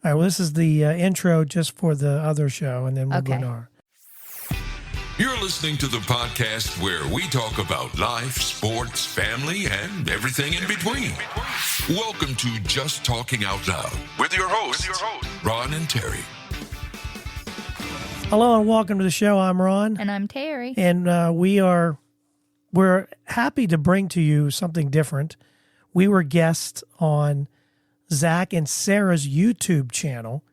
All right, well, this is the intro just for the other show, and then we'll go to our... You're listening to the podcast where we talk about life, sports, family, and everything in between. Welcome to Just Talking Out Loud with your hosts, Ron and Terry. Hello and welcome to the show. I'm Ron. And I'm Terry. And we're happy to bring to you something different. We were guests on Zack and Sarah's YouTube channel,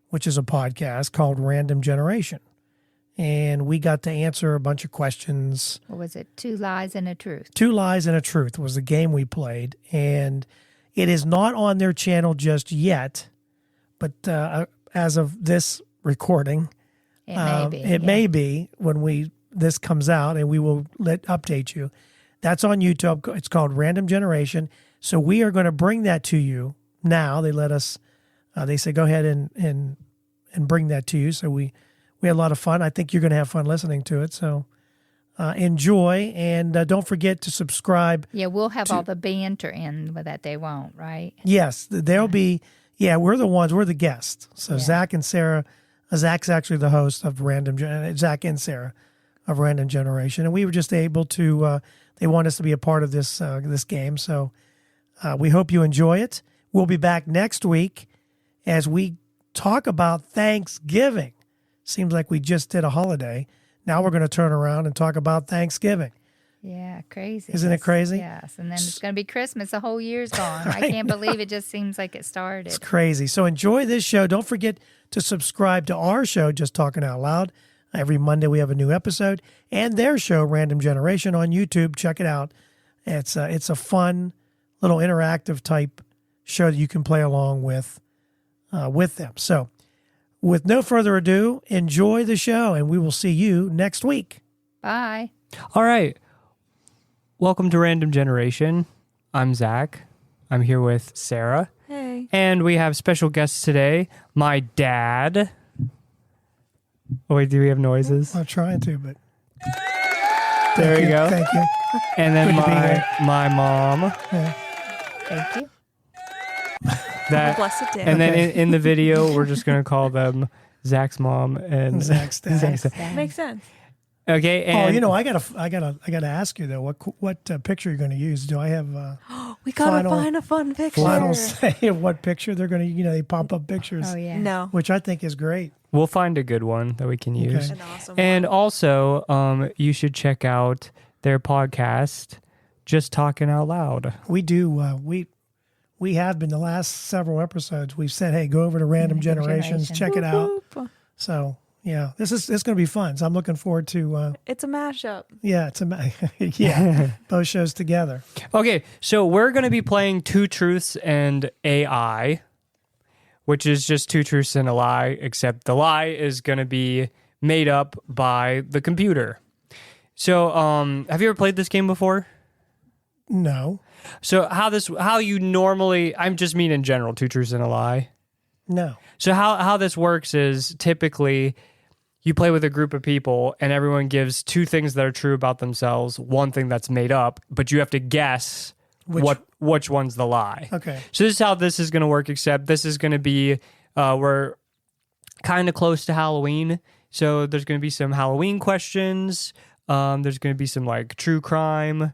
which is a podcast called Random Generation. And we got to answer a bunch of questions. What was it? 2 Lies and a Truth. 2 Lies and a Truth was the game we played. And it is not on their channel just yet. But as of this recording, it may be when this comes out, and we will update you. That's on YouTube. It's called Random Generation. So we are going to bring that to you now. They let us. They say go ahead and bring that to you. So we had a lot of fun. I think you're going to have fun listening to it. So enjoy, and don't forget to subscribe. Yeah, we'll have all the banter in, but that they won't, right? Yes, there'll be. Yeah, we're the guests. So Zack and Sarah. Zach's actually the host of Zack and Sarah of Random Generation, and we were just able to. They want us to be a part of this game, so we hope you enjoy it. We'll be back next week as we talk about Thanksgiving. Seems like we just did a holiday. Now we're going to turn around and talk about Thanksgiving. Yeah, crazy. Isn't it crazy? Yes, and then it's going to be Christmas. The whole year's gone. I can't believe it just seems like it started. It's crazy. So enjoy this show. Don't forget to subscribe to our show, Just Talking Out Loud. Every Monday we have a new episode. And their show, Random Generation, on YouTube. Check it out. It's a fun, little interactive type show that you can play along with them. So with no further ado, enjoy the show, and we will see you next week. Bye. All right. Welcome to Random Generation. I'm Zach. I'm here with Sarah. Hey. And we have special guests today. My dad. Oh, wait, do we have noises? I'm trying to, but... There we go. Thank you. And then Good to be here. my mom. Yeah. Thank you. That, Blessed day. and then in the video, we're just going to call them Zach's mom and Zach's dad. Zach's dad. Makes sense. Okay. And I gotta ask you though. What picture you're going to use? Do I have? We gotta Final- find a fun picture. Final say of what picture they're going to? They pop up pictures. Oh, yeah. No. Which I think is great. we'll find a good one that we can use. An awesome And one. also, you should check out their podcast, Just Talking Out Loud. We do. We have been the last several episodes. We've said, hey, go over to Random Generations, Generation. check it out. Whoop. So yeah, it's going to be fun. So I'm looking forward to. It's a mashup. Yeah, yeah, both shows together. Okay, so we're going to be playing Two Truths and AI, which is just two truths and a lie, except the lie is going to be made up by the computer. So, have you ever played this game before? No, So how you normally, I'm just mean in general, two truths and a lie. no. So how this works is typically you play with a group of people and everyone gives 2 things that are true about themselves, 1 thing that's made up, but you have to guess which one's the lie. Okay. So this is how this is going to work, except this is going to be, we're kind of close to Halloween. So there's going to be some Halloween questions. There's going to be some like true crime,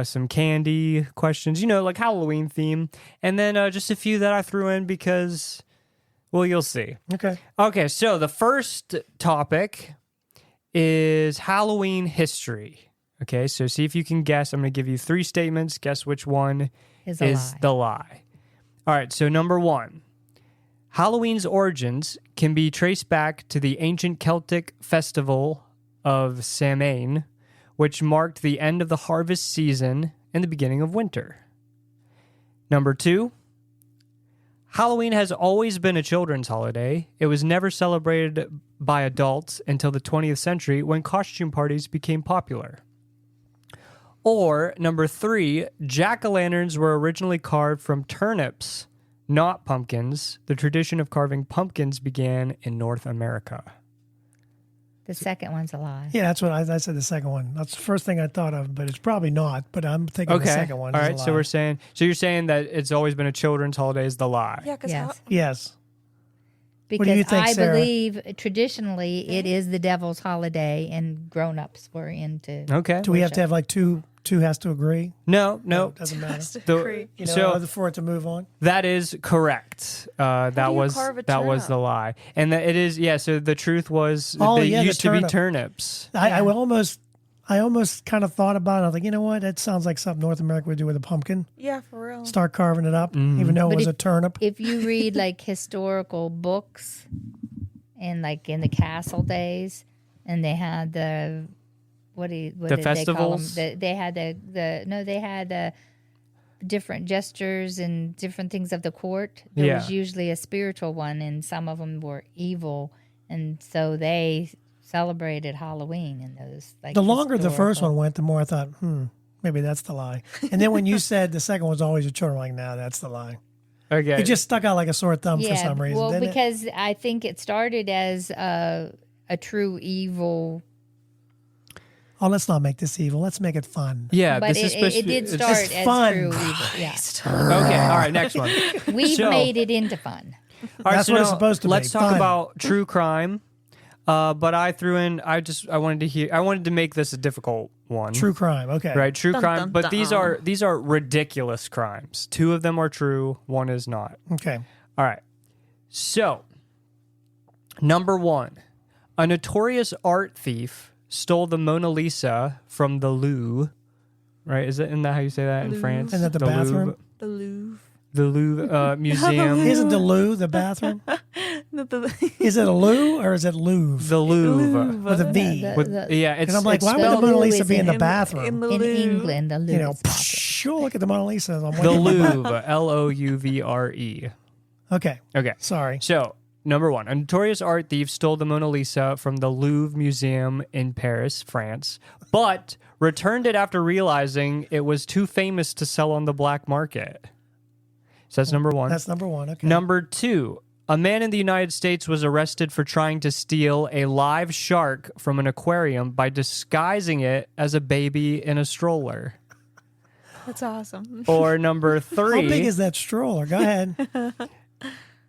some candy questions, like Halloween theme. And then just a few that I threw in because, well, you'll see. Okay. Okay, so the first topic is Halloween history. Okay, so see if you can guess. I'm going to give you 3 statements. Guess which one Is the lie. All right, so number 1. Halloween's origins can be traced back to the ancient Celtic festival of Samhain, which marked the end of the harvest season and the beginning of winter. Number 2. Halloween has always been a children's holiday. It was never celebrated by adults until the 20th century when costume parties became popular. Or, number 3, jack-o'-lanterns were originally carved from turnips, not pumpkins. The tradition of carving pumpkins began in North America. The second one's a lie. Yeah, that's what I said. The second one. That's the first thing I thought of, but it's probably not. But I'm thinking the second one. All is right. a So lie. you're saying that it's always been a children's holiday is the lie. Yeah, because Yes. Yes. Because do you think, I Sarah? believe traditionally it is the devil's holiday, and grown-ups were into. Okay. Do we have to have like two has to agree? No. Doesn't matter. The- You know, so for it to move on. that is correct. That do you was carve a the turnip? lie, and it is so the truth was Oh, they yeah, the used to be turnip. turnips. I almost kind of thought about it. I was like, you know what? That sounds like something North America would do with a pumpkin. Yeah, for real. Start carving it up, Mm-hmm. even though it But was if- a turnip. If you read like historical books, and like in the castle days, and they had the what did they festivals? call them? They had they had different gestures and different things of the court. There was usually a spiritual one, and some of them were evil, and so they celebrated Halloween in those. Like The longer the first historical- one went, the more I thought, maybe that's the lie. And then when you said the second was always a children, I'm like, nah, that's the lie. Okay. It just stuck out like a sore thumb for some reason. well, didn't it? because I think it started as a true evil. Oh, let's not make this evil. Let's make it fun. yeah, But this is it supposed to be- did it's- start it's as fun. true evil. Yeah, Okay, all right, next one. we've So- made it into fun. All right, That's so what it's now supposed to be, Let's talk fun. about true crime. But I threw in. I wanted to make this a difficult one. True crime. Okay. Right, true Dun, crime. dun, But these dun. are ridiculous crimes. 2 of them are true. 1 is not. Okay. All right. So, number 1, a notorious art thief stole the Mona Lisa from the Louvre. Right? Isn't that how you say that in France? Isn't that the bathroom? Louvre, The Louvre. the Louvre Museum. Isn't the loo the bathroom? Is it a loo or is it Louvre? The Louvre. With a V. Yeah, it's. Because I'm like, it's why would the spelled Mona Lou Lisa is be in the in- bathroom? In the In Louvre. England, the Louvre. You know, is popular. sure, look at the Mona Lisa. I'm the waiting for my- Louvre. Louvre. Okay. Okay. Sorry. So, number 1, a notorious art thief stole the Mona Lisa from the Louvre Museum in Paris, France, but returned it after realizing it was too famous to sell on the black market. So that's number 1. That's number 1. Okay. Number 2, a man in the United States was arrested for trying to steal a live shark from an aquarium by disguising it as a baby in a stroller. That's awesome. Or number 3, How big is that stroller? Go ahead.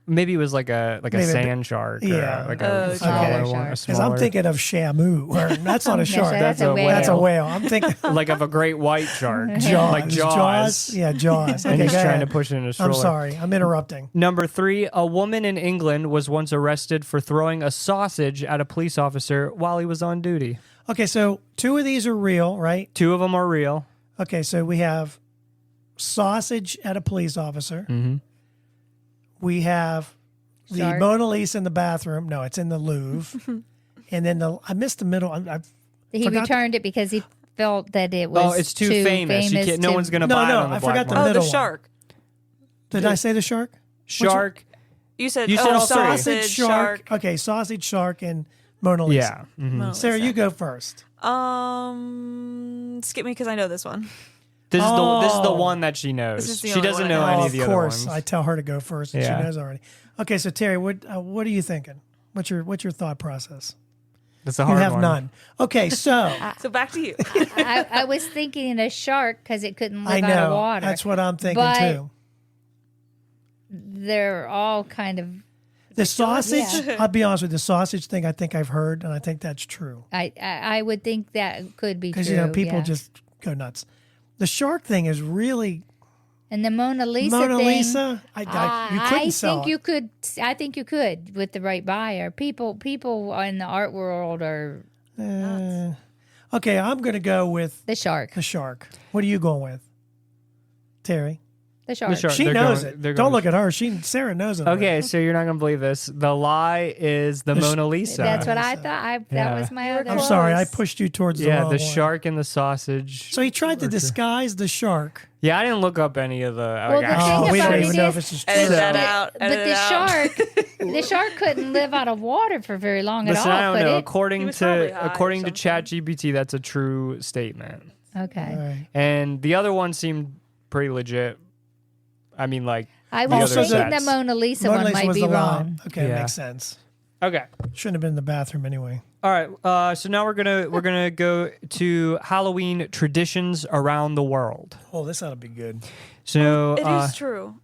maybe it was like a Maybe a sand shark, yeah. or like a Oh, smaller okay. one, a Because Because smaller. I'm thinking of Shamu. Or, that's not a shark. that's a whale. That's a whale. I'm thinking like of a great white shark, Jaws. like Jaws. Yeah, Jaws. Okay, And he's go trying ahead. to push it in a stroller. I'm sorry. I'm interrupting. Number 3, a woman in England was once arrested for throwing a sausage at a police officer while he was on duty. Okay, so 2 of these are real, right? 2 of them are real. Okay, so we have sausage at a police officer. Mm-hmm. We have the Shark. Mona Lisa in the bathroom. No, it's in the Louvre. And then I missed the middle. I He forgot returned it because he felt that it was Oh, it's too famous. You can't, no one's going to No, buy no, it on the I black forgot the market. Oh, the middle one. shark. Did I say the shark? Shark. You said, You said all three. sausage, shark. Okay, sausage, shark, and Mona Lisa. Yeah. Mhm. Mona Sarah, Lisa. you go first. Skip me because I know this one. This is the Oh. one that she knows. This is the She only doesn't one I know know. any Oh, of the of other course. ones. I tell her to go first, and Yeah. she knows already. Okay, so Terry, what are you thinking? What's your thought process? That's a You hard have one. none. Okay, so So back to you. I was thinking a shark because it couldn't I live out of know water. that's what I'm thinking But too. They're all kind of. The sausage. Yeah. I'll be honest with you, the sausage thing. I think I've heard, and I think that's true I would think that could be true. because people yeah. just go nuts. The shark thing is really And the Mona Lisa Mona thing. Lisa. You couldn't sell think it. you could. I think you could with the right buyer. People in the art world are Okay, I'm going to go with the shark. the shark. What are you going with, Terry? The shark. shark. She They're knows going- it. they're Don't going- look at her. Sarah knows it. Okay, so you're not going to believe this. The lie is the Mona Lisa. That's what I thought. Yeah. That was my other. I'm close. sorry. I pushed you towards the Yeah, wrong the one. shark and the sausage. So he tried to disguise the shark. Yeah, I didn't look up any of the. Well, the actual thing Oh, we about don't it even know is- if this is Edit true. that out. But Edit the it out. the shark couldn't live out of water for very long Listen, at all. I don't could know. it? According He was probably to high or according to something. ChatGPT, that's a true statement. Okay. All right. And the other one seemed pretty legit. I mean, like I the was other thinking sets. the Mona Lisa Mona one Lisa might was be the lie. wrong. Okay, Yeah. makes sense. Okay. Shouldn't have been in the bathroom anyway. All right. So now we're gonna go to Halloween traditions around the world. Oh, this ought to be good. So It is true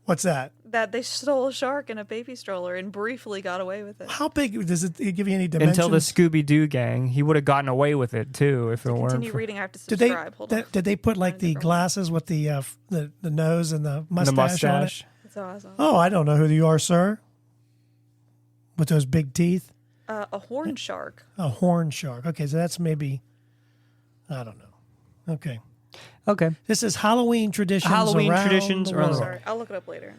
What's that? that they stole a shark in a baby stroller and briefly got away with it. How big does it give you any dimensions? Until the Scooby-Doo gang, he would have gotten away with it too if it weren't. Continue for reading. I have to Did they subscribe. Hold on. did they put like the glasses with the nose and the mustache on it? That's awesome. Oh, I don't know who you are, sir. With those big teeth. A horn shark. A horn shark. Okay, so that's maybe, I don't know. Okay. Okay. This is Halloween traditions. Halloween around traditions the around the world. Sorry, I'll look it up later.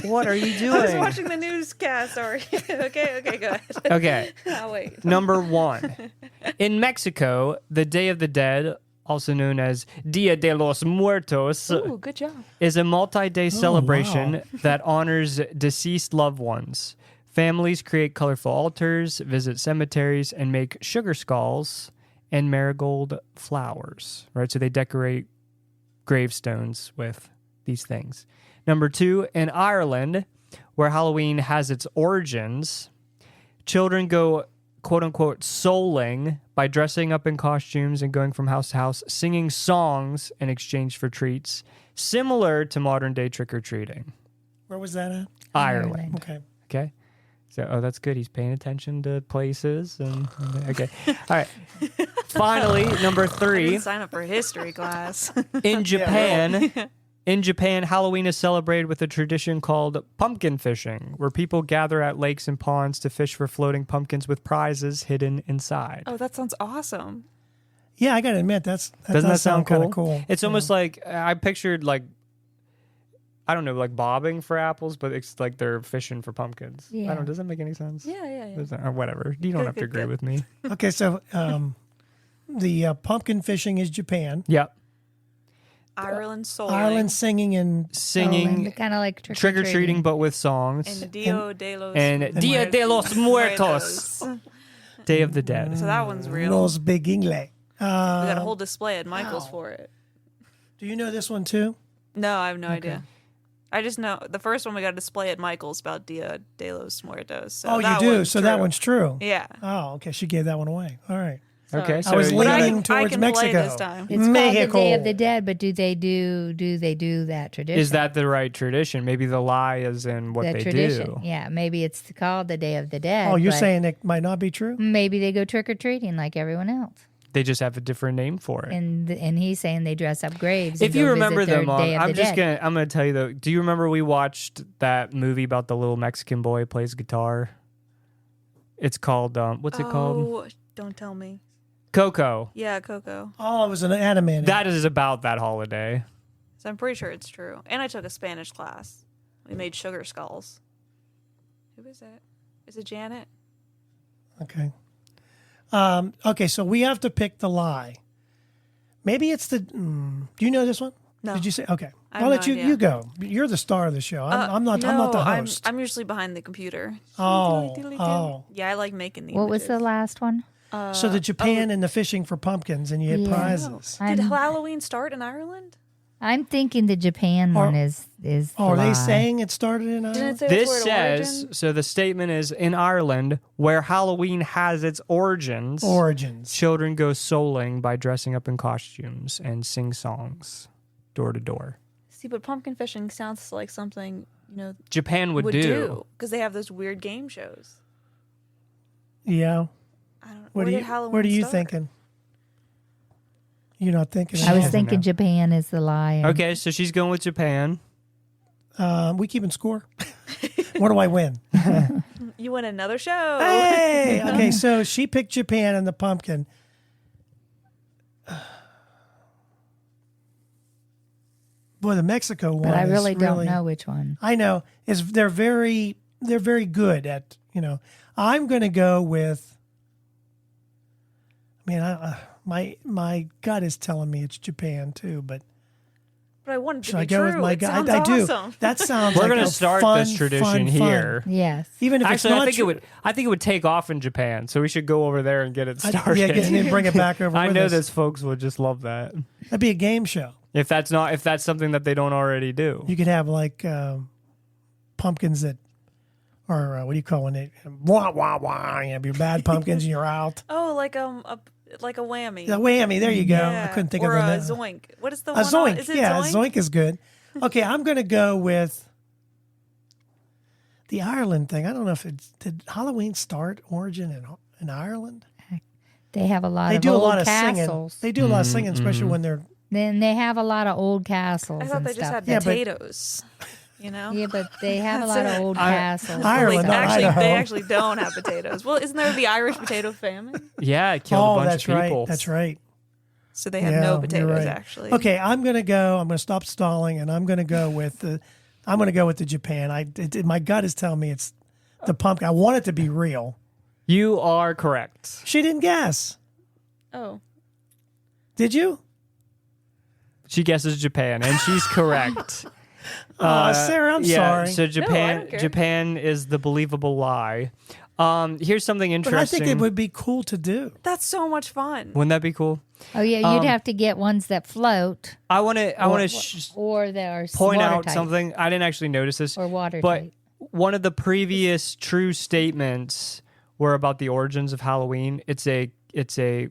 What are you I was doing? watching the newscast. Sorry. okay, go ahead. Okay. I'll wait. Number 1. In Mexico, the Day of the Dead, also known as Dia de los Muertos, Ooh, good job. is a multi-day celebration wow. that honors deceased loved ones. Families create colorful altars, visit cemeteries, and make sugar skulls and marigold flowers, right? So they decorate gravestones with these things. Number 2, in Ireland, where Halloween has its origins, children go, quote-unquote, souling by dressing up in costumes and going from house to house, singing songs in exchange for treats, similar to modern-day trick-or-treating. Where was that at? Ireland. Okay. Okay. So, that's good. He's paying attention to places. And okay. All right. Finally, number I 3, didn't sign up for history class. in Japan, Halloween is celebrated with a tradition called pumpkin fishing, where people gather at lakes and ponds to fish for floating pumpkins with prizes hidden inside. Oh, that sounds awesome. Yeah, I got to admit, that Doesn't does that sound kind cool? of cool. It's almost like I pictured I don't know, like bobbing for apples, but it's like they're fishing for pumpkins. Yeah. I don't. Does that make any sense? Yeah. Or whatever. You don't Good, have to good, agree good. with me. Okay, so the pumpkin fishing is Japan. Yep. Ireland soul. Ireland singing and Singing, kind of like trick or treating, but with songs. And Dio de los And Dia de los Muertos, Day of the Dead. So that one's real. Los Big Ingle. We got a whole display at Michael's for it. Do you know this one too? No, I have no idea. I just know the first one we got a display at Michael's about Dia de los Muertos. So Oh, you that do. one's So that true. one's true. Yeah. Oh, okay. She gave that one away. All right. Okay, Sorry. I was so But leaning I towards can Mexico. play this time. It's called Mexico. the Day of the Dead, but do they do that tradition? is that the right tradition? Maybe the lie is in what the they tradition? do. Yeah, maybe it's called the Day of the Dead. Oh, you're but saying it might not be true? maybe they go trick or treating like everyone else. They just have a different name for it. And he's saying they dress up graves. If and you go remember visit their them, Mom, Day of I'm the just Dead. gonna tell you though. Do you remember we watched that movie about the little Mexican boy who plays guitar? It's called what's it called? Oh, don't tell me. Coco. Yeah, Coco. Oh, it was an animated. That is about that holiday. So I'm pretty sure it's true. And I took a Spanish class. We made sugar skulls. Who is it? Is it Janet? Okay. Okay, so we have to pick the lie. Maybe it's the. Do you know this one? No. Did you say? Okay. I have I'll let no you. idea. You go. You're the star of the show. I'm not. No, I'm not the host. I'm usually behind the computer. Oh. Yeah, I like making the What was the images. last one? So the Japan and the fishing for pumpkins, and you get Yeah. prizes. Did I'm, Halloween start in Ireland? I'm thinking the Japan one is. Oh, are the they lie. saying it started in Didn't Ireland? it say that's This where it says origin? so. The statement is in Ireland, where Halloween has its origins. Origins. Children go souling by dressing up in costumes and sing songs door to door. See, but pumpkin fishing sounds like something Japan would do. because they have those weird game shows. Yeah. I don't know. What Where are did you? Halloween What are you start? thinking? You're not thinking. I was doesn't thinking know. Japan is the lie. and- Okay, so she's going with Japan. We keeping score. What do I win? You win another show. Hey. Okay, so she picked Japan and the pumpkin. Boy, the Mexico one. But I is really don't know which one. I know. They're very good at, I'm going to go with, my gut is telling me it's Japan too, but But I wanted to should be I go true. with my It gut? sounds I do. awesome. That sounds We're like going to a start fun, this tradition fun, here. Yes. Even if Actually, it's not I think true, it would take off in Japan, so we should go over there and get it started. yeah, and then bring it back over I with know us. this folks would just love that. That'd be a game show. If that's something that they don't already do. You could have like pumpkins that are what do you call when they wah wah wah? You have your bad pumpkins and you're out. Oh, like a whammy. The whammy. There you go. Yeah. I couldn't think or of a the zoink. What is the a one? zoink. Is it Yeah, zoink? zoink is good. Okay, I'm going to go with the Ireland thing. I don't know if did Halloween start origin in Ireland? They have a lot They of do a old lot of castles. singing. They do a lot of singing, especially when they're. Then they have a lot of old castles. I thought and they just stuff. had potatoes. You know? Yeah, but they have a lot That's of it. old castles. Ireland, not Idaho. They actually don't have potatoes. Well, isn't there the Irish potato famine? Yeah, it killed a bunch that's of people. right. That's right. So they have Yeah, no you're potatoes right. actually. Okay, I'm going to stop stalling, and I'm going to go with the Japan. My gut is telling me it's the pumpkin. I want it to be real. You are correct. She didn't guess. Oh. Did you? She guesses Japan, and she's correct. Sarah, I'm sorry. So I Japan, don't care. Japan is the believable lie. Here's something But interesting. I think it would be cool to do. That's so much fun. Wouldn't that be cool? Oh yeah, you'd have to get ones that float I want to or that are point out watertight something. I didn't actually notice this, or watertight. but one of the previous true statements were about the origins of Halloween. It's a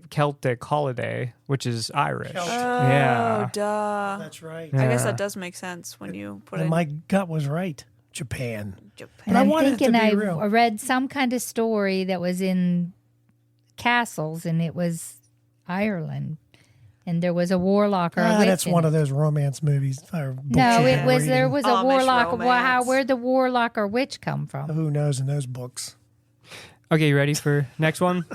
Celtic holiday, which is Irish. Oh, Yeah. duh. That's right. I guess Yeah. that does make sense when you put And it my gut was right. Japan. Japan. And I I'm wanted it to thinking be I real. read some kind of story that was in castles, and it was Ireland, and there was a warlock or a witch. That's in one it. of those romance movies. Or books No, you've it been was there reading. was a Amish warlock. romance. Where'd the warlock or witch come from? Who knows in those books? Okay, you ready for next one?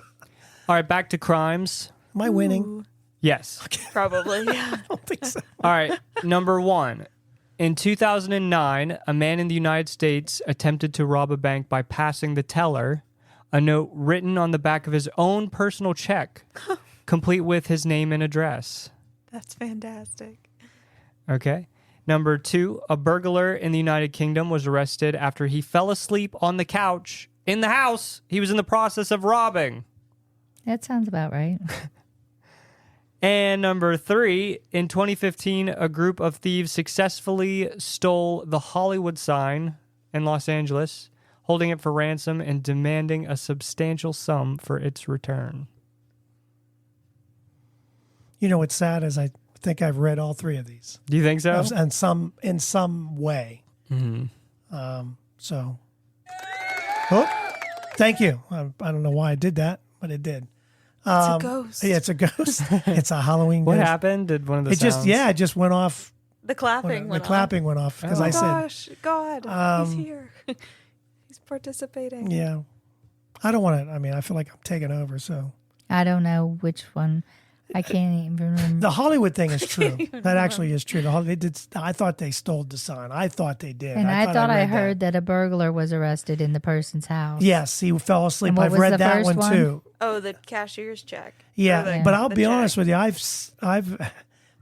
All right, back to crimes. Am I winning? Yes. Probably. Yeah. I don't think so. All right, number one. In 2009, a man in the United States attempted to rob a bank by passing the teller a note written on the back of his own personal check, complete with his name and address. That's fantastic. Okay. Number two, a burglar in the United Kingdom was arrested after he fell asleep on the couch in the house he was in the process of robbing. That sounds about right. And number three, in 2015, a group of thieves successfully stole the Hollywood sign in Los Angeles, holding it for ransom and demanding a substantial sum for its return. You know what's sad is I think I've read all three of these. Do you think so? And in some way. So, thank you. I don't know why I did that, but it did. It's a ghost. Yeah, it's a ghost. It's a Halloween What ghost. happened? Did one of the It just sounds- it just went off. The clapping The went clapping went off because on. I Oh said, gosh, God, he's here. He's participating. yeah. I don't want to. I mean, I feel like I'm taking over. So I don't know which one. I can't even remember. the Hollywood thing is true. That actually is true. They did. I thought they stole the sign. I thought they did. And I thought I read heard that a burglar was arrested in the person's house. Yes, he fell asleep. And what I've was read the that first one too. Oh, the cashier's check. Yeah, Or the- but I'll the be check. honest with you. I've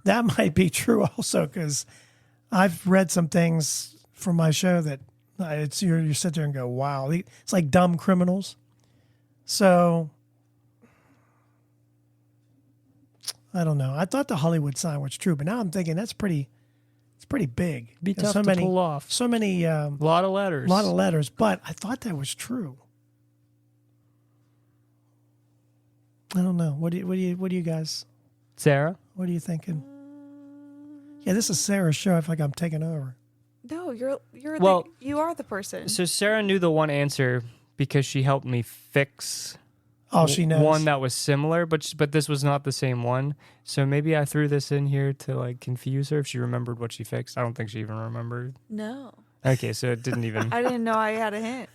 that might be true also because I've read some things from my show that it's you sit there and go, wow, it's like dumb criminals. So I don't know. I thought the Hollywood sign was true, but now I'm thinking it's pretty big. Be There's tough to pull off. So many A lot of letters. letters, but I thought that was true. I don't know. What do you guys? Sarah? What are you thinking? Yeah, this is Sarah's show. I feel like I'm taking over. No, you are the person. So Sarah knew the one answer because she helped me fix Oh, she knows. one that was similar, but this was not the same one. So maybe I threw this in here to like confuse her if she remembered what she fixed. I don't think she even remembered. No, Okay, so it didn't even. I didn't know I had a hint.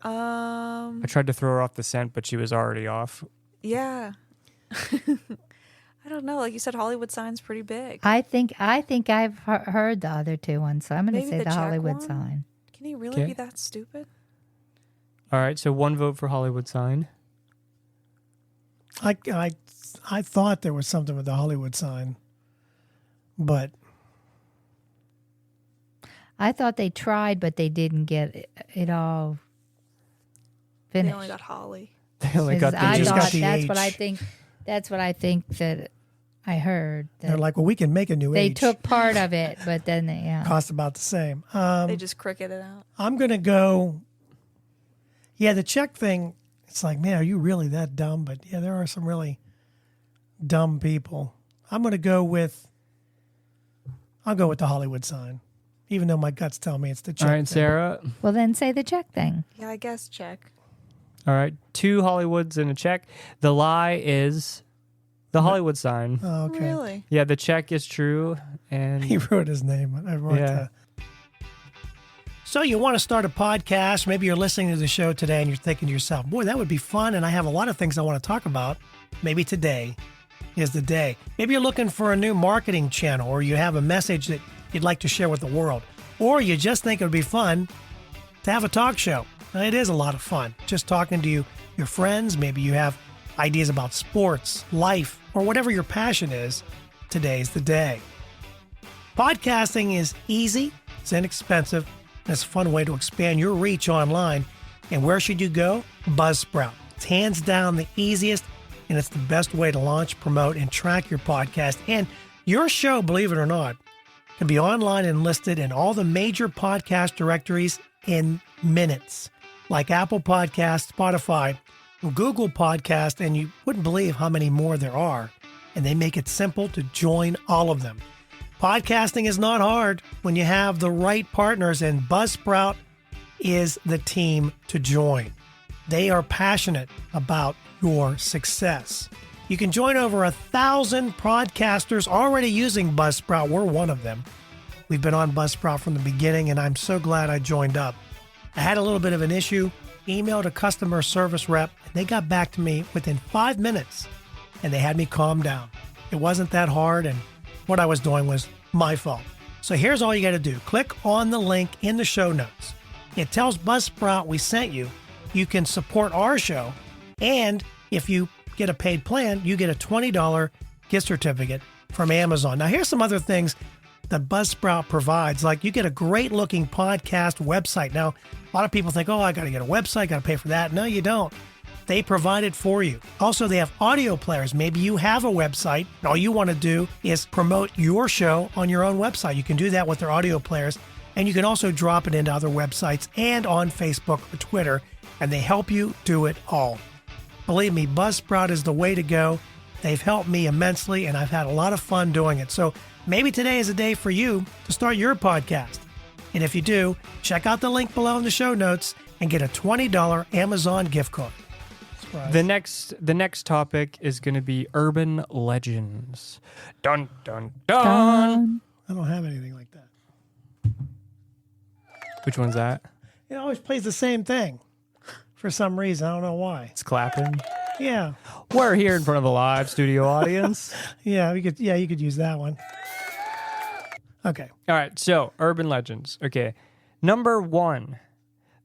I tried to throw her off the scent, but she was already off. Yeah. I don't know. Like you said, Hollywood sign's pretty big. I think I've heard the other two ones, so I'm going to Maybe say the the check Hollywood one? sign. Can he really Okay. be that stupid? All right, so one vote for Hollywood sign. I thought there was something with the Hollywood sign, but I thought they tried, but they didn't get it all They finished. only got Holly. They only 'Cause got the I just thought got the that's H. what I think. That's what I think that I heard. they're That like, well, we can make a new they age. took part of it, but then Cost about the same. They just cricket it out. I'm gonna go. Yeah, the check thing. It's like, man, are you really that dumb? But yeah, there are some really dumb people. I'm gonna go with I'll go with the Hollywood sign, even though my guts tell me it's the check. All right, thing. Sarah. Well, then say the check thing. Yeah, I guess check. All right, 2 Hollywoods and a check. The lie is the Hollywood sign. Oh, okay. Really? Yeah, the check is true. And He wrote his name. I wrote Yeah. So you want to start a podcast. Maybe you're listening to the show today and you're thinking to yourself, boy, that would be fun. And I have a lot of things I want to talk about. Maybe today is the day. Maybe you're looking for a new marketing channel, or you have a message that you'd like to share with the world, or you just think it would be fun to have a talk show. Now, it is a lot of fun just talking to your friends. Maybe you have ideas about sports, life, or whatever your passion is. Today's the day. Podcasting is easy, it's inexpensive, and it's a fun way to expand your reach online. And where should you go? Buzzsprout. It's hands down the easiest, and it's the best way to launch, promote, and track your podcast. And your show, believe it or not, can be online and listed in all the major podcast directories in minutes, like Apple Podcasts, Spotify, Google Podcast, and you wouldn't believe how many more there are. And they make it simple to join all of them. Podcasting is not hard when you have the right partners, and Buzzsprout is the team to join. They are passionate about your success. You can join over 1,000 podcasters already using Buzzsprout. We're one of them. We've been on Buzzsprout from the beginning, and I'm so glad I joined up. I had a little bit of an issue, emailed a customer service rep, and they got back to me within 5 minutes, and they had me calm down. It wasn't that hard, and what I was doing was my fault. So here's all you got to do. Click on the link in the show notes. It tells Buzzsprout we sent you. You can support our show, and if you get a paid plan, you get a $20 gift certificate from Amazon. Now, here's some other things that Buzzsprout provides. Like, you get a great looking podcast website. Now, a lot of people think, oh, I got to get a website, got to pay for that. No, you don't. They provide it for you. Also, they have audio players. Maybe you have a website. All you want to do is promote your show on your own website. You can do that with their audio players. And you can also drop it into other websites and on Facebook or Twitter. And they help you do it all. Believe me, Buzzsprout is the way to go. They've helped me immensely, and I've had a lot of fun doing it. So maybe today is a day for you to start your podcast. And if you do, check out the link below in the show notes and get a $20 Amazon gift card. The next topic is going to be urban legends. Dun dun dun. I don't have anything like that. Which one's that? It always plays the same thing for some reason. I don't know why. It's clapping. Yeah. We're here in front of a live studio audience. Yeah, you could use that one. Okay. All right, so urban legends. Okay. Number 1.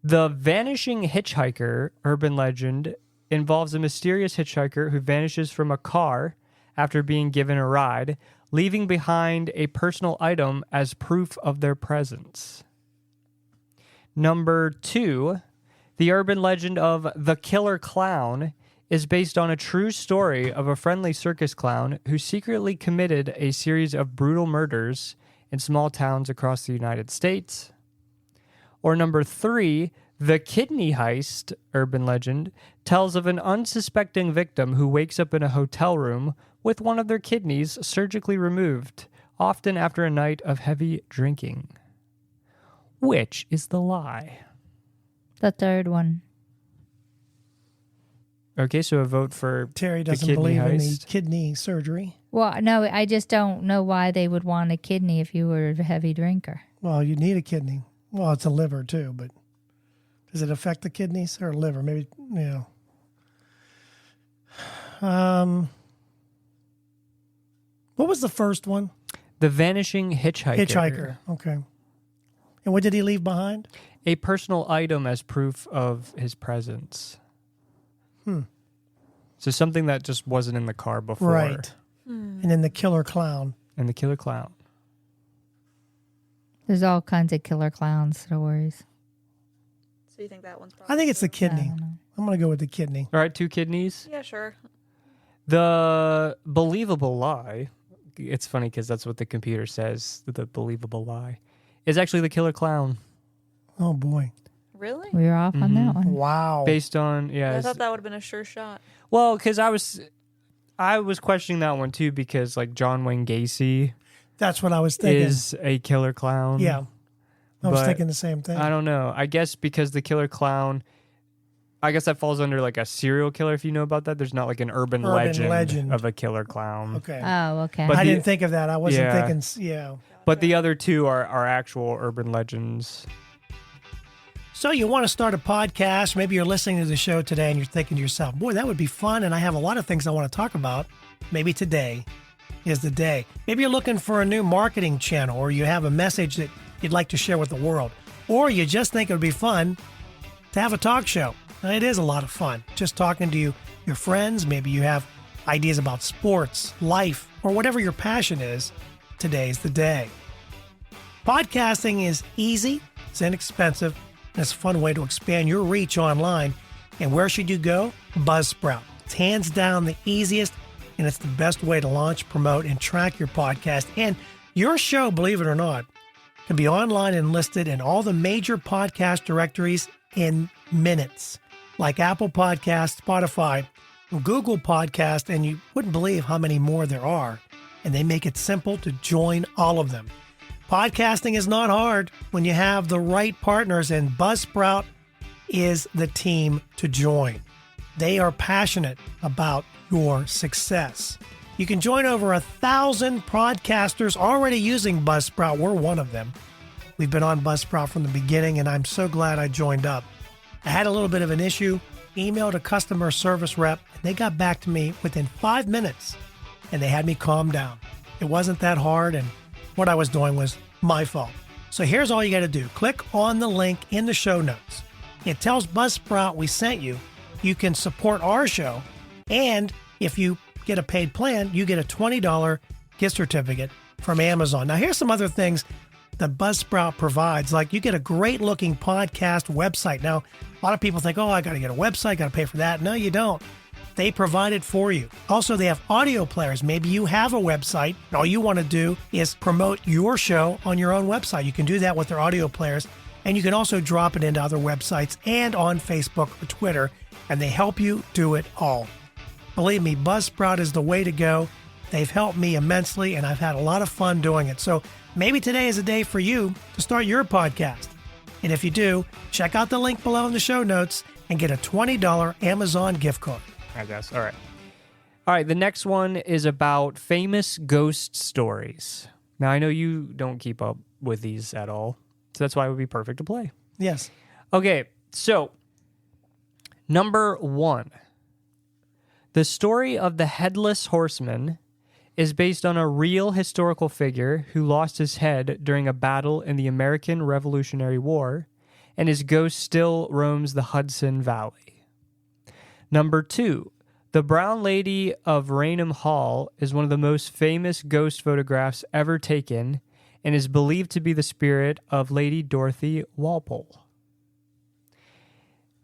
The vanishing hitchhiker urban legend involves a mysterious hitchhiker who vanishes from a car after being given a ride, leaving behind a personal item as proof of their presence. Number 2, the urban legend of the killer clown is based on a true story of a friendly circus clown who secretly committed a series of brutal murders in small towns across the United States. Or number 3, the kidney heist urban legend tells of an unsuspecting victim who wakes up in a hotel room with one of their kidneys surgically removed, often after a night of heavy drinking. Which is the lie? The third one. Okay, so a vote for Terry the doesn't kidney believe in the heist. kidney surgery. Well, no, I just don't know why they would want a kidney if you were a heavy drinker. Well, you need a kidney. Well, it's a liver too, but does it affect the kidneys or liver? Maybe, yeah. What was the first one? The vanishing hitchhiker. Hitchhiker. Okay. And what did he leave behind? A personal item as proof of his presence. So something that just wasn't in the car before. Right. And then the killer clown. And the killer clown. There's all kinds of killer clowns stories. So you think that one's probably I think it's the true? kidney. I'm going to go with the kidney. All right, 2 kidneys. Yeah, sure. The believable lie, it's funny because that's what the computer says, the believable lie, is actually the killer clown. Oh, boy. Really? We were off on that one. Wow. Based on, I thought that would have been a sure shot. well, because I was questioning that one too because like John Wayne Gacy That's what I was thinking. is a killer clown. Yeah. I was But thinking the same thing. I don't know. I guess because the killer clown, I guess that falls under like a serial killer, if you know about that. There's not like an urban legend of a killer clown. Okay. Oh, okay. But I didn't think of that. I wasn't thinking, yeah. But the other two are actual urban legends. So you want to start a podcast. Maybe you're listening to the show today and you're thinking to yourself, boy, that would be fun. And I have a lot of things I want to talk about. Maybe today is the day. Maybe you're looking for a new marketing channel, or you have a message that you'd like to share with the world, or you just think it would be fun to have a talk show. Now, it is a lot of fun just talking to your friends. Maybe you have ideas about sports, life, or whatever your passion is. Today's the day. Podcasting is easy, it's inexpensive, and it's a fun way to expand your reach online. And where should you go? Buzzsprout. It's hands down the easiest, and it's the best way to launch, promote, and track your podcast. And your show, believe it or not, can be online and listed in all the major podcast directories in minutes, like Apple Podcasts, Spotify, Google Podcast, and you wouldn't believe how many more there are. And they make it simple to join all of them. Podcasting is not hard when you have the right partners, and Buzzsprout is the team to join. They are passionate about your success. You can join over 1,000 podcasters already using Buzzsprout. We're one of them. We've been on Buzzsprout from the beginning, and I'm so glad I joined up. I had a little bit of an issue, emailed a customer service rep, and they got back to me within 5 minutes, and they had me calm down. It wasn't that hard, and what I was doing was my fault. So here's all you got to do. Click on the link in the show notes. It tells Buzzsprout we sent you. You can support our show, and if you get a paid plan, you get a $20 gift certificate from Amazon. Now, here's some other things that Buzzsprout provides. Like, you get a great looking podcast website. Now, a lot of people think, oh, I got to get a website, got to pay for that. No, you don't. They provide it for you. Also, they have audio players. Maybe you have a website, and all you want to do is promote your show on your own website. You can do that with their audio players, and you can also drop it into other websites and on Facebook or Twitter, and they help you do it all. Believe me, Buzzsprout is the way to go. They've helped me immensely, and I've had a lot of fun doing it. So maybe today is a day for you to start your podcast. And if you do, check out the link below in the show notes and get a $20 Amazon gift card. I guess. All right. The next one is about famous ghost stories. Now, I know you don't keep up with these at all, so that's why it would be perfect to play. Yes. Okay, so number 1. The story of the Headless Horseman is based on a real historical figure who lost his head during a battle in the American Revolutionary War, and his ghost still roams the Hudson Valley. Number 2, the Brown Lady of Raynham Hall is one of the most famous ghost photographs ever taken and is believed to be the spirit of Lady Dorothy Walpole.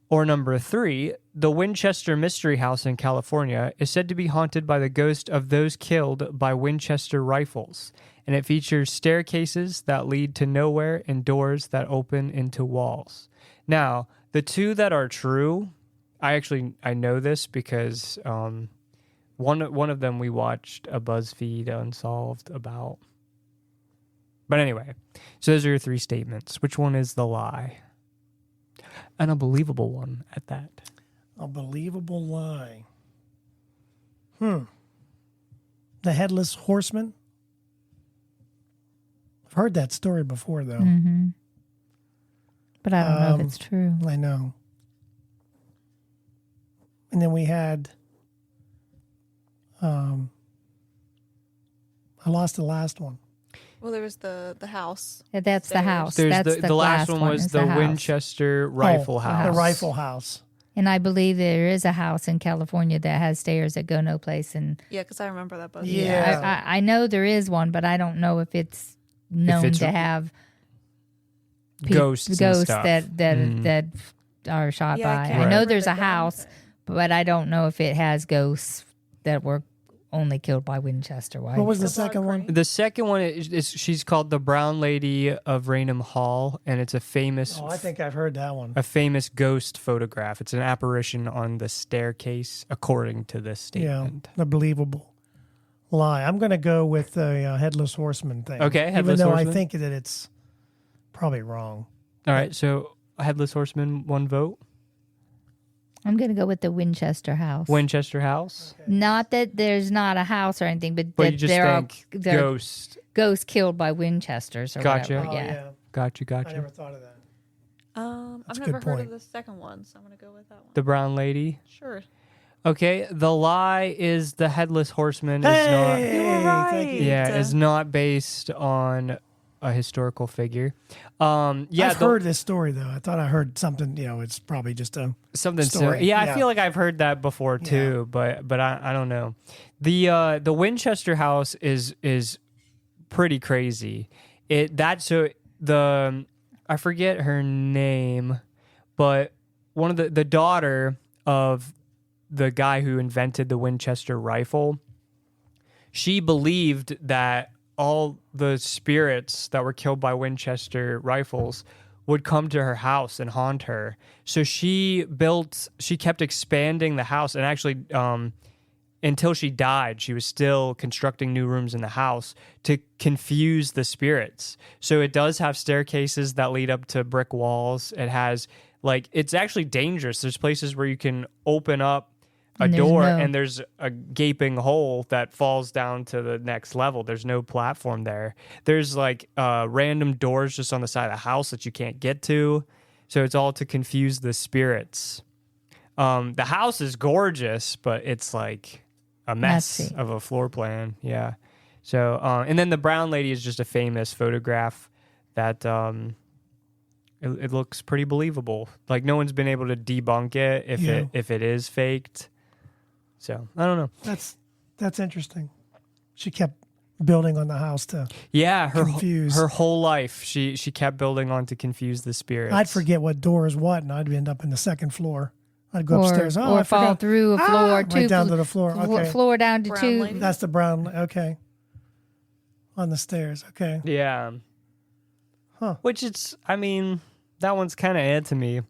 Or number 3, the Winchester Mystery House in California is said to be haunted by the ghost of those killed by Winchester rifles, and it features staircases that lead to nowhere and doors that open into walls. Now, the two that are true, I know this because one of them we watched a BuzzFeed Unsolved about. But anyway, so those are your 3 statements. Which one is the lie? An unbelievable one at that. A believable lie. The Headless Horseman? I've heard that story before, though. Mm-hmm. But I don't know if it's true. I know. And then we had, I lost the last one. Well, there was the house. Yeah, that's the house. There's That's the last one was is the house. Winchester Rifle House. The Rifle House. And I believe there is a house in California that has stairs that go no place. And Yeah, because I remember that book. Yeah. I know there is one, but I don't know if it's known to have ghosts and stuff. that are shot Yeah, I by. can't I know remember there's the a house, but I don't know if it has ghosts that were only killed by Winchester. What was the The second Blood one? Crane. The second one is she's called the Brown Lady of Raynham Hall, and it's a famous Oh, I think I've heard that one. ghost photograph. It's an apparition on the staircase, according to this Yeah, statement. the believable lie. I'm going to go with the headless horseman thing. Okay, headless even though horseman. I think that it's probably wrong. All right, so headless horseman, 1 vote. I'm going to go with the Winchester house. Winchester house. Okay. Not that there's not a house or anything, but But that you just there are think ghost. ghosts killed by Winchesters or Gotcha. whatever. Oh, Yeah. yeah. Got you. I never thought of that. I've a never good heard point. of the second one, so I'm gonna go with that one. The brown lady. Sure. Okay, the lie is the headless horseman Hey, You were thank right. you. is not based on a historical figure. Yeah, I've heard this story though. I thought I heard something. It's probably just a something story. Yeah, I Yeah. feel like I've heard that before too, but I don't know. The Winchester house is pretty crazy. I forget her name, but one of the daughter of the guy who invented the Winchester rifle, she believed that all the spirits that were killed by Winchester rifles would come to her house and haunt her. So she kept expanding the house, and actually until she died, she was still constructing new rooms in the house to confuse the spirits. So it does have staircases that lead up to brick walls. It has it's actually dangerous. There's places where you can open up a And there's door no- and there's a gaping hole that falls down to the next level. There's no platform there. There's random doors just on the side of the house that you can't get to. So it's all to confuse the spirits. The house is gorgeous, but it's like a mess Messy. of a floor plan. Yeah. So, and then the brown lady is just a famous photograph that it looks pretty believable. Like no one's been able to debunk it if it is faked. So I don't know. That's interesting. She kept building on the house to. Yeah, Confuse. her whole life she kept building on to confuse the spirits. I'd forget what door is what, and I'd end up in the second floor. I'd go upstairs. Oh, or I fall forgot. through a floor, Right down to the floor. Okay, floor down to Brown two. lady? that's the brown. Okay, on the stairs. Okay. Yeah. Huh. Which that one's kind of it to me.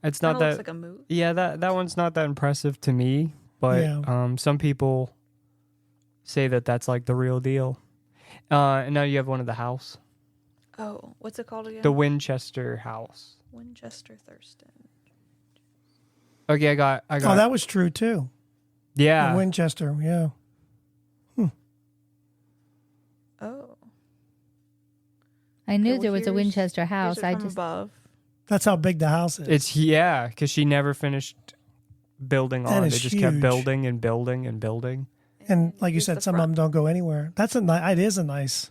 It's not Kinda that. looks like a moose. Yeah, that one's not that impressive to me. But Yeah. some people say that that's like the real deal. And now you have one of the house, Oh, what's it called again? the Winchester house. Winchester Thurston. Okay, I got. Oh, that was true too. Yeah. The Winchester. Yeah. Oh. I knew well, there was a here's- Winchester house. Here's it I from just above. That's how big the house is. It's because she never finished building That on. is They just kept huge. building and building and building. and like you here's said, the some front. of them don't go anywhere. It is a nice.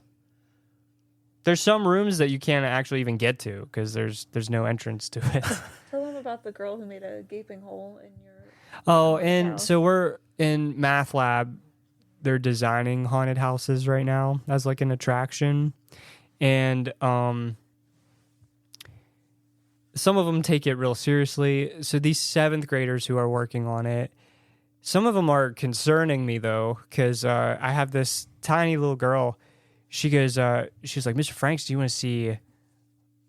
There's some rooms that you can't actually even get to because there's no entrance to it. Tell them about the girl who made a gaping hole in your. Oh, haunted and house. so we're in math lab. They're designing haunted houses right now as like an attraction, and some of them take it real seriously. So these 7th graders who are working on it, some of them are concerning me though, because I have this tiny little girl. She goes, she's like, Mr. Franks, do you want to see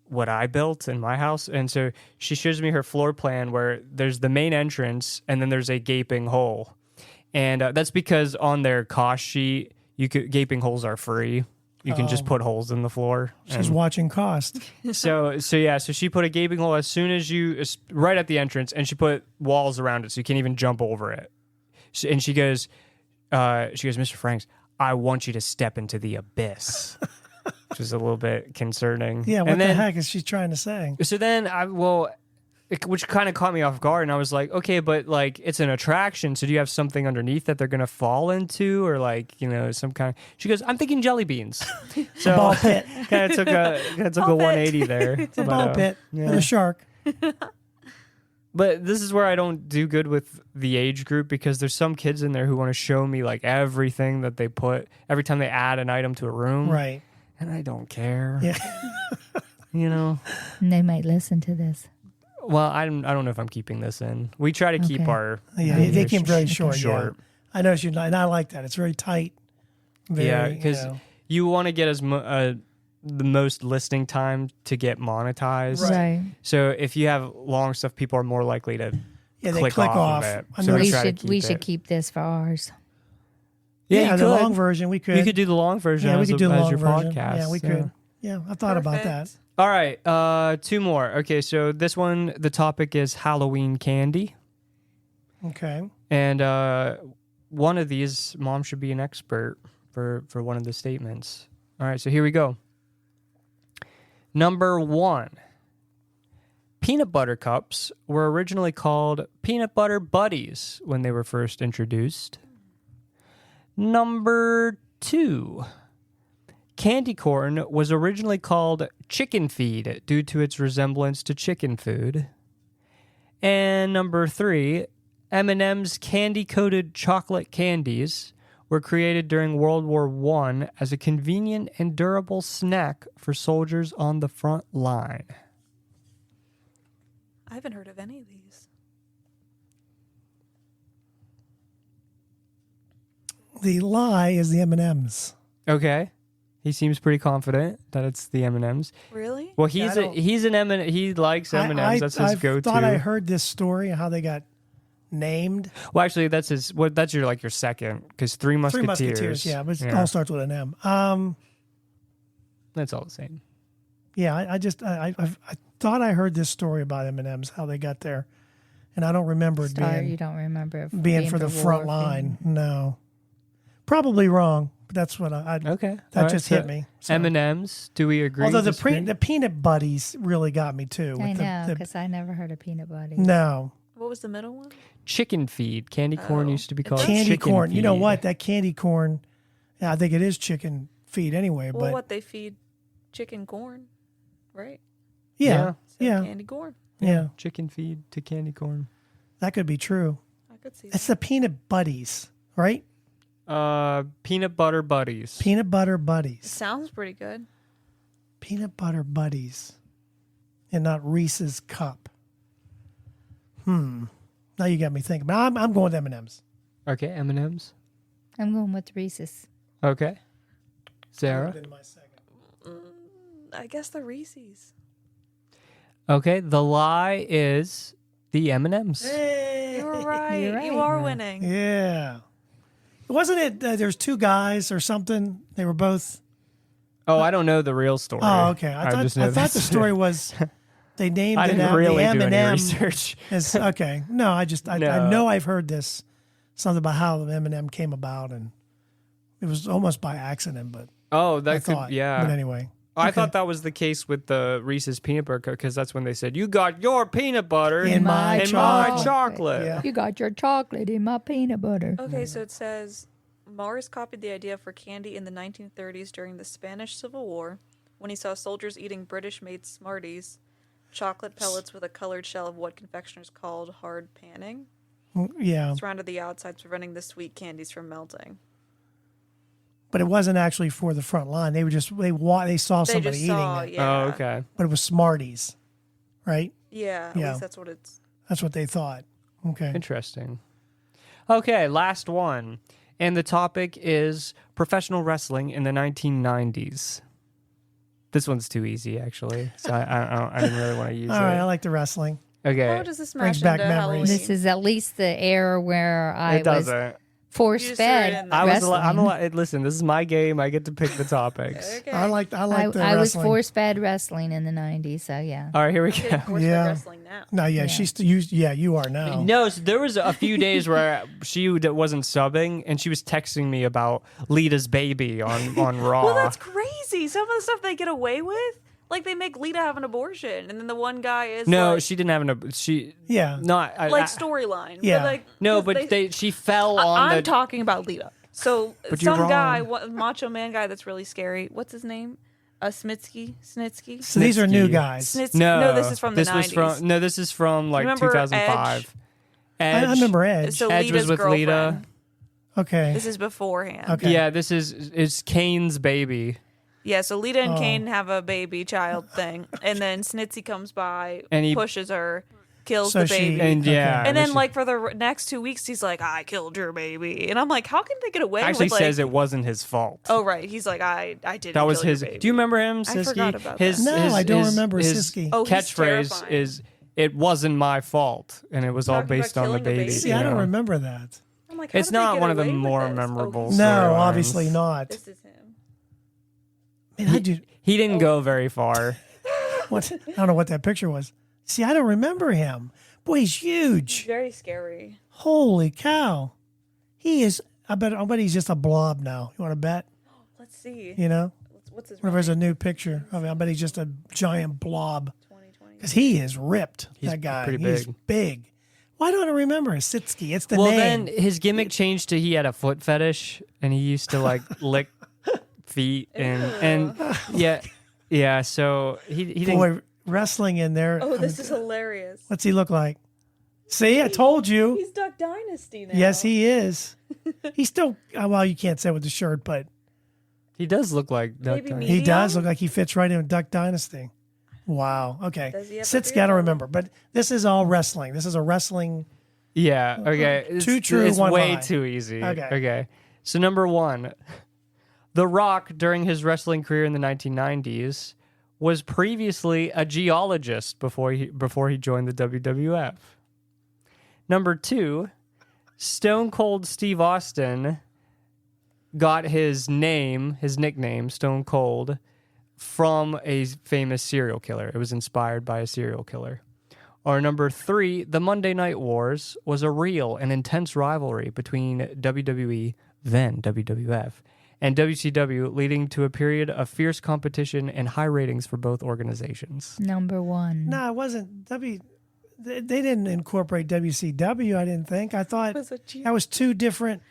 what I built in my house? And so she shows me her floor plan where there's the main entrance and then there's a gaping hole. And that's because on their cost sheet, gaping holes are free. You can just put holes in the floor. She's watching cost. So she put a gaping hole as soon as right at the entrance, and she put walls around it so you can't even jump over it. And she goes, Mr. Franks, I want you to step into the abyss, which is a little bit concerning. Yeah. What and the then, heck is she trying to say? So then which kind of caught me off guard, and I was like, okay, but like it's an attraction, so do you have something underneath that they're gonna fall into, or like some kind of? She goes, I'm thinking jelly beans. So Ball pit. kind of took a 180 there. It's a ball pit and a shark. But this is where I don't do good with the age group because there's some kids in there who want to show me like everything that they put every time they add an item to a room, Right. and I don't care. Yeah. And they might listen to this. Well, I don't know if I'm keeping this in. We try to keep Okay. our Yeah. They came very short. short. Yeah. I know you. And I like that. It's very tight. Very, Yeah, because you want to get the most listing time to get monetized. Right. So if you have long stuff, people are more likely to yeah, they click click off off. of it. I So know we We try to should keep we should it. keep this for ours. Yeah, you the could. long version. We could. You could do the long version Yeah, we as, could do the as long your version. podcast. Yeah, we could. Yeah, I thought about that. Perfect. All right, 2 more. Okay, so this one, the topic is Halloween candy. Okay. And one of these, Mom should be an expert for one of the statements. All right, so here we go. Number 1. Peanut butter cups were originally called peanut butter buddies when they were first introduced. Number 2. Candy corn was originally called chicken feed due to its resemblance to chicken food. And number 3, M&M's candy-coated chocolate candies were created during World War I as a convenient and durable snack for soldiers on the front line. I haven't heard of any of these. The lie is the M&Ms. Okay. He seems pretty confident that it's the M&Ms. Really? Well, Yeah, he's an M&M. He likes M&Ms. That's his go-to. I thought I heard this story and how they got named. Well, actually, that's his. What? That's your second, because Three Musketeers. Three Musketeers, yeah, but it all starts with an M. That's all the same. Yeah, I thought I heard this story about M&Ms, how they got there, and I don't remember it being. You don't remember it being for the front line. No, probably wrong. But that's what I Okay. that just hit me. So. M&Ms. Do we agree? Although disagree? the peanut buddies really got me too. I with know, the, because I never heard of peanut butter. no What was the middle one? Chicken feed. Candy corn used to be called candy chicken corn. You know feed. what? That candy corn. Yeah, I think it is chicken feed anyway. Well, but what they feed chicken corn, right? yeah, So yeah, candy corn. yeah. Chicken feed to candy corn. That could be true. I could see It's that. the peanut buddies, right? Peanut butter buddies. Peanut butter It buddies. sounds pretty good. Peanut butter buddies, and not Reese's cup. Now you got me thinking. But I'm going with M&Ms. Okay, M&Ms. I'm going with Reese's. Okay. Sarah. I guess the Reese's. Okay, the lie is the M&Ms. You're right. You're right. You are winning. Yeah. Wasn't it? There's 2 guys or something. They were both. Oh, I don't know the real story. Oh, okay. I just thought know the this. story was they named I it didn't really the do any M&M research. as okay. No, I No. know I've heard this something about how the M&M came about, and it was almost by accident, but Oh, I that could, thought. yeah. But anyway, I okay. thought that was the case with the Reese's peanut butter because that's when they said, you got your peanut butter In my chocolate. Yeah. You got your chocolate in my peanut butter. Okay, so it says Mars copied the idea for candy in the 1930s during the Spanish Civil War when he saw soldiers eating British-made Smarties, chocolate pellets with a colored shell of what confectioners called hard panning, Yeah, surrounded the outsides, preventing the sweet candies from melting. but it wasn't actually for the front line. They were just they saw They somebody just eating saw, it, yeah. Oh, okay. but it was Smarties, right? Yeah, at Yeah. least that's what it's... That's what they thought. Okay. Interesting. Okay, last one. And the topic is professional wrestling in the 1990s. This one's too easy, actually. So I didn't really want to use All it. right, I like the wrestling. Okay. How does this Brings smash back into memories. Halloween? This is at least the era where I It was doesn't. force You just threw it fed in there. wrestling. Listen, this is my game. I get to pick the topics. Okay. I like the I was wrestling. force fed wrestling in the 90s, so yeah. All right, here we Getting go. forced Yeah. fed wrestling now. No, yeah, you are now. No, so there was a few days where she wasn't subbing, and she was texting me about Lita's baby on Raw. Well, that's crazy. Some of the stuff they get away with, like they make Lita have an abortion, and then the one guy is no, like, she didn't have an. She Yeah. not like storyline. Yeah. But like, no, 'cause but she fell on I'm the. talking about Lita. So But you're some guy, wrong. macho man guy, that's really scary. What's his name? Snitsky. So these are new Snitsky. guys. No, this is from the this 90s. was from this is from like Remember 2005. I remember Edge. So Edge was Lita's with girlfriend. Lita. Okay. This is beforehand. Okay. Yeah, this is Kane's baby, Yeah, so Lita and Oh. Kane have a baby child thing, and then Snitsy comes by, And he- pushes her, kills So the she- baby. and yeah, And then, she like, for the next 2 weeks, he's like, I killed your baby. And I'm like, how can they get away actually with, like... says it wasn't his fault. Oh, right. He's like, I didn't that was kill his. your baby. Do you remember him, Siski? forgot about his, that. No, his- I don't his- remember his Siski. Oh, he's catchphrase terrifying. is, "It wasn't my fault," and it was all Talking about based on the killing a baby. baby. See, you I don't know? remember that. I'm like, how It's did they not get one of the away with more this? memorable. No, storylines. obviously not. This is him. Man, I do. He didn't go very far. What? I don't know what that picture was. See, I don't remember him. Boy, he's huge. Very scary. Holy cow. He is. I bet he's just a blob now. You want to bet? Let's see. You know? What's his Whenever there's a new picture of him, I bet he's just a giant blob. 2020. Because he is ripped, He's that guy. pretty He's big. big. Why don't I remember Sitsky? It's the Well, name. then his gimmick changed to he had a foot fetish, and he used to like lick feet and yeah. So he didn't. Boy, wrestling in there. Oh, this is hilarious. What's he look like? See, I told you. He's Duck Dynasty now. Yes, he is. He's still, well, you can't say with the shirt, but He does look like Duck Maybe Dynasty. he does Medium? look like he fits right in with Duck Dynasty. Wow. Okay. Does he have a Sitsky, I beard? don't remember, but this is all wrestling. This is a wrestling. Yeah. Okay. Two true, It's one way lie. too easy. Okay. Okay. So number one, The Rock during his wrestling career in the 1990s was previously a geologist before he joined the WWF. Number two, Stone Cold Steve Austin got his nickname, Stone Cold, from a famous serial killer. It was inspired by a serial killer. Or number three, the Monday Night Wars was a real and intense rivalry between WWE, then WWF, and WCW, leading to a period of fierce competition and high ratings for both organizations. Number one. No, it wasn't. They didn't incorporate WCW, I didn't think. I thought Was it G- that was two different.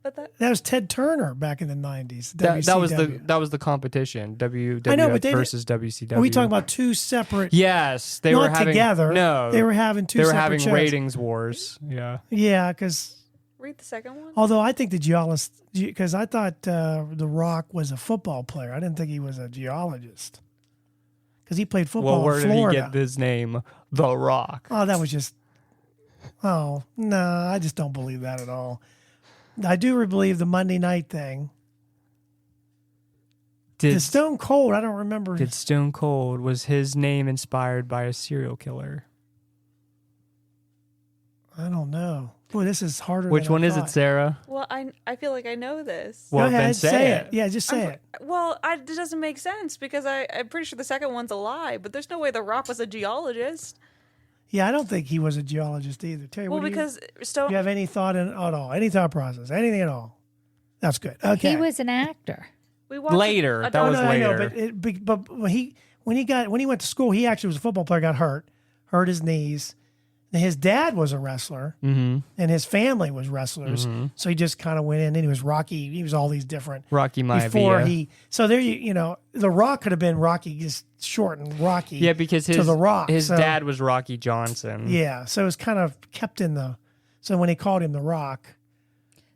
But that That was Ted Turner back in the 90s. That was WCW. the competition, WWF I know, but they versus WCW. Are we talking about two separate? Yes, they not were having together. No, they were having two. They were separate having shows. ratings wars. Yeah. Yeah, because read the second one. although I think the geologist, because I thought The Rock was a football player. I didn't think he was a geologist because he played football Well, where in did he Florida. get his name, The Rock? Oh, that was just. Oh no, I just don't believe that at all. I do believe the Monday night thing. The Did Stone Cold, I don't remember. Did Stone Cold, was his name inspired by a serial killer? I don't know. Boy, this is harder. Which than one I is it, thought. Sarah? Well, I feel like I know this. Well, Go then ahead, say it. Yeah, just say it. Well, it doesn't make sense because I'm pretty sure the second one's a lie. But there's no way The Rock was a geologist. Yeah, I don't think he was a geologist either. Terry, Well, what do because do Stone. you have any thought in at all? Any thought process? Anything at all? That's good. Okay. He was an actor. We watched Later, a that was I know, later. but when he went to school, he actually was a football player. Got hurt his knees. And his dad was a wrestler, and his family was wrestlers. So he just kind of went in, and he was Rocky. He was all these different Rocky Maivia. before he. So there, you know, The Rock could have been Rocky, just shortened Rocky. Yeah, because to The Rock. his So, dad was Rocky Johnson. Yeah, so it was kind of kept in the. So when he called him The Rock.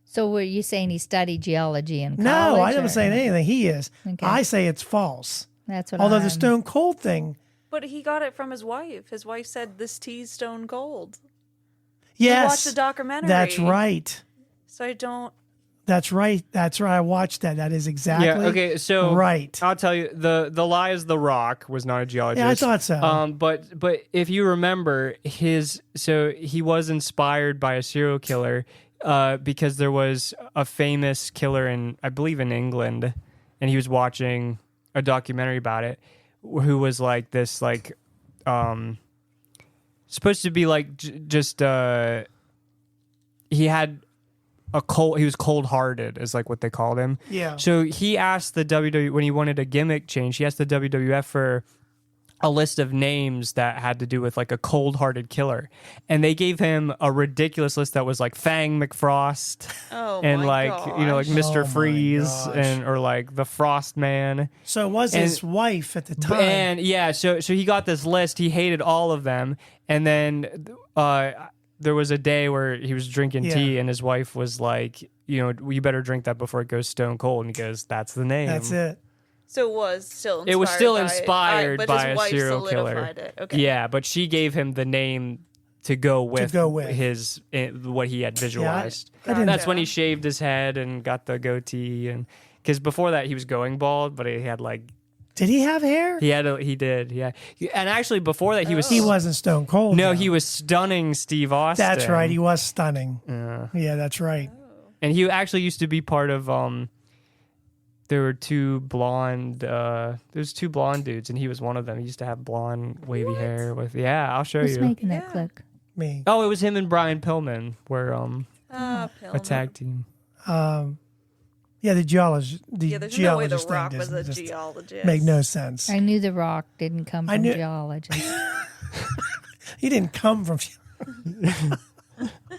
So were you saying he studied geology in college? No, I or- didn't say anything. He is. Okay. I say it's false. That's what Although the I'm- Stone Cold thing, But he got it from his wife. His wife said this tea's stone cold. yes, watched the documentary. That's right. So I don't. That's right. That's right. I watched that. That is exactly. Yeah, okay, so right. I'll tell you, the lie is The Rock was not a geologist. Yeah, I thought so. But if you remember he was inspired by a serial killer because there was a famous killer I believe in England, and he was watching a documentary about it, who was like this supposed to be like just he had he was cold-hearted is like what they called him. Yeah. So he asked the WWE when he wanted a gimmick change, he asked the WWF for a list of names that had to do with like a cold-hearted killer. And they gave him a ridiculous list that was like Fang McFrost Oh and my like, you know, like gosh. Mr. Oh my Freeze gosh. or like the Frost Man. So it was his wife at the time. And yeah, so he got this list. He hated all of them. And then there was a day where he was drinking Yeah. tea and his wife was like, you know, you better drink that before it goes stone cold. And he goes, that's the name. That's it. So it was still. It was still by inspired but by his a wife serial killer. solidified It. Okay. Yeah, but she gave him the name to go with, his what he had visualized. I didn't- That's when he shaved his head and got the goatee, and because before that he was going bald, but he had like Did he have hair? He did. Yeah. And actually, before that, He wasn't Stone Cold. No, though. he was stunning Steve Austin. That's right. He was stunning. Yeah, that's right. And he actually used to be part of. There were two blonde. There's two blonde dudes, and he was one of them. He used to have blonde, wavy hair. I'll show Who's you. making that click? Me. Oh, it was him and Brian Pillman were a tag team. Yeah, the geologist. There's no way The Rock was a geologist. Make no sense. I knew The Rock didn't come from geology. He didn't come from.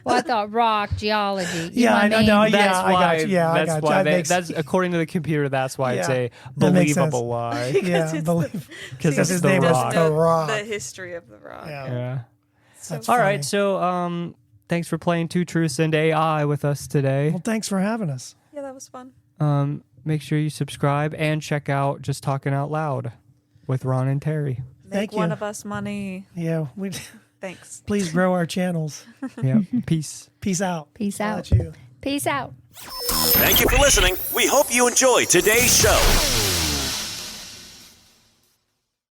Well, I thought rock geology. Yeah, I know. No, That's I why. got you. Yeah, I got you. That's according to the computer. That's why it's Yeah, a that makes believable lie. Yeah, believe. Because His it's The name was Rock. The Rock. The history of The Rock. Yeah. That's All funny. right. So, thanks for playing Two Truths and AI with us today. Well, thanks for having us. Yeah, that was fun. Make sure you subscribe and check out Just Talking Out Loud with Ron and Terry. Thank Make one you. of us money. Yeah, Thanks. please grow our channels. Yeah. Peace. Peace out. Peace I'll out. let you. Peace out. Thank you for listening. We hope you enjoyed today's show.